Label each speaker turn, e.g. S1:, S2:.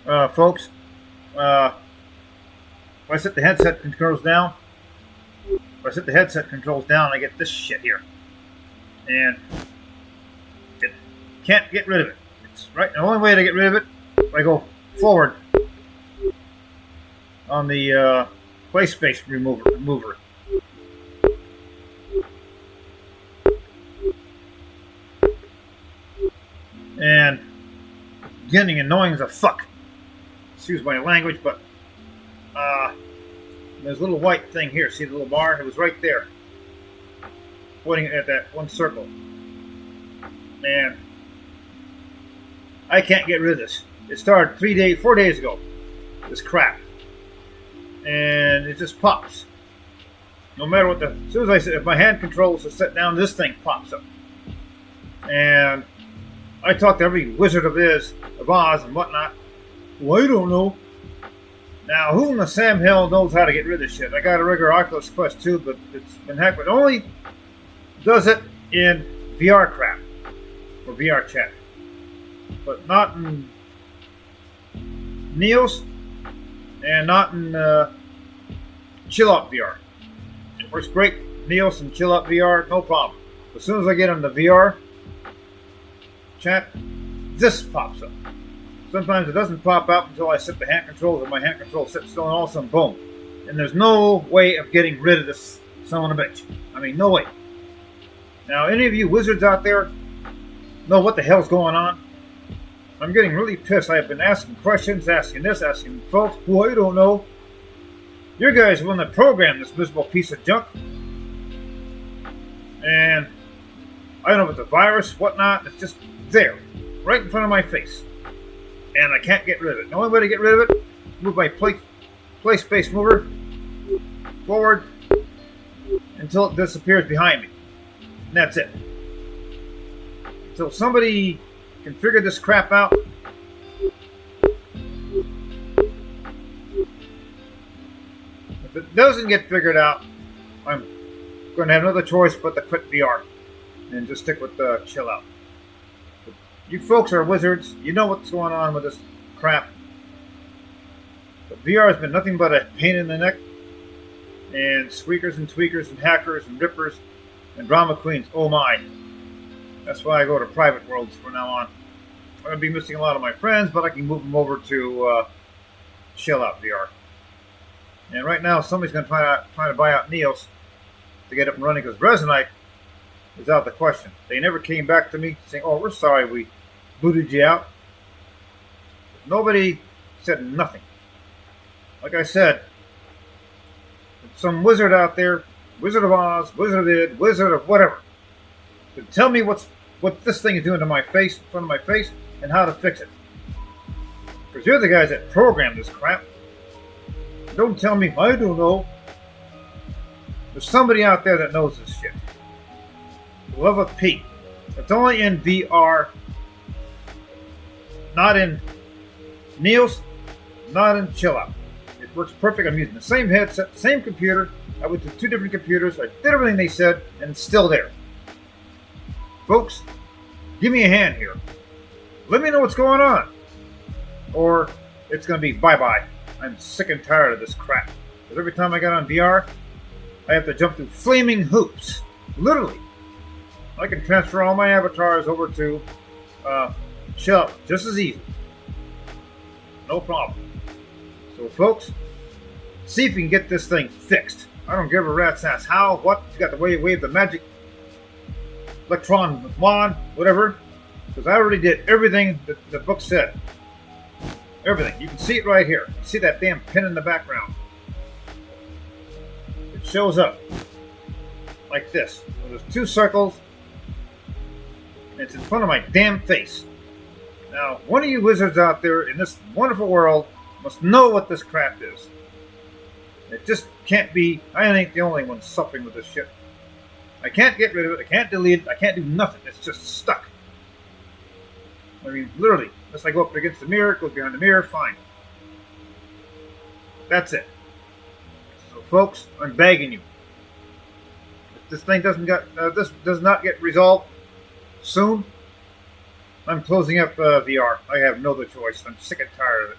S1: Folks, if I set the headset controls down, I get this shit here, and it can't get rid of it. It's right. The only way to get rid of it, if I go forward on the play space remover. And getting annoying as a fuck. Excuse my language, but there's a little white thing here. See the little bar? It was right there, pointing at that one circle. And I can't get rid of this. It started 4 days ago. This crap, and it just pops. No matter what as soon as if my hand controls are set down, this thing pops up. And I talked to every Wizard of Oz and whatnot. Well, I don't know. Now, who in the Sam Hill knows how to get rid of this shit? I got a regular Oculus Quest 2, but it's been hacked. But only does it in VR crap or VRChat, but not in Neos and not in Chill Out VR. It works great. Neos and Chill Out VR, no problem. As soon as I get on the VR chat, this pops up. Sometimes it doesn't pop up until I set the hand controls, and my hand control sits still, and all of a sudden, boom. And there's no way of getting rid of this son of a bitch. I mean, no way. Now, any of you wizards out there know what the hell's going on? I'm getting really pissed. I've been asking questions, asking this, asking folks. Well, I don't know. You guys are the one that programmed this miserable piece of junk. And I don't know if it's a virus, whatnot. It's just there, right in front of my face. And I can't get rid of it. The only way to get rid of it is move my play space mover forward until it disappears behind me. And that's it. Until somebody can figure this crap out. If it doesn't get figured out, I'm going to have another choice but to quit VR and just stick with the Chill Out. You folks are wizards. You know what's going on with this crap. But VR has been nothing but a pain in the neck. And squeakers and tweakers and hackers and rippers and drama queens. Oh my. That's why I go to private worlds from now on. I'm going to be missing a lot of my friends, but I can move them over to Chill Out VR. And right now, somebody's going to try to buy out Neos to get up and running, because Resonite is out of the question. They never came back to me saying, "Oh, we're sorry we booted you out." Nobody said nothing. Like I said, some wizard out there, Wizard of Oz, Wizard of Id, Wizard of whatever, to tell me what this thing is doing to my face, in front of my face, and how to fix it. Because you're the guys that programmed this crap. Don't tell me, I don't know. There's somebody out there that knows this shit. Love of Pete. It's only in VR, not in Neos, not in Chill Out. It works perfect. I'm using the same headset, same computer. I went to 2 different computers. I did everything they said, and it's still there. Folks, give me a hand here. Let me know what's going on. Or it's going to be bye-bye. I'm sick and tired of this crap. Because every time I get on VR, I have to jump through flaming hoops. Literally. I can transfer all my avatars over to Chill Out just as easy. No problem. So, folks, see if you can get this thing fixed. I don't give a rat's ass how, what. You got to wave the magic electron wand, whatever. Because I already did everything that the book said. Everything. You can see it right here. You see that damn pin in the background. It shows up like this. There's 2 circles. And it's in front of my damn face. Now, one of you wizards out there in this wonderful world must know what this crap is. It just can't be. I ain't the only one suffering with this shit. I can't get rid of it. I can't delete it. I can't do nothing. It's just stuck. I mean, literally. Unless I go up against the mirror, it goes behind the mirror, fine. That's it. So, folks, I'm begging you. If this thing this does not get resolved soon, I'm closing up VR. I have no other choice. I'm sick and tired of it.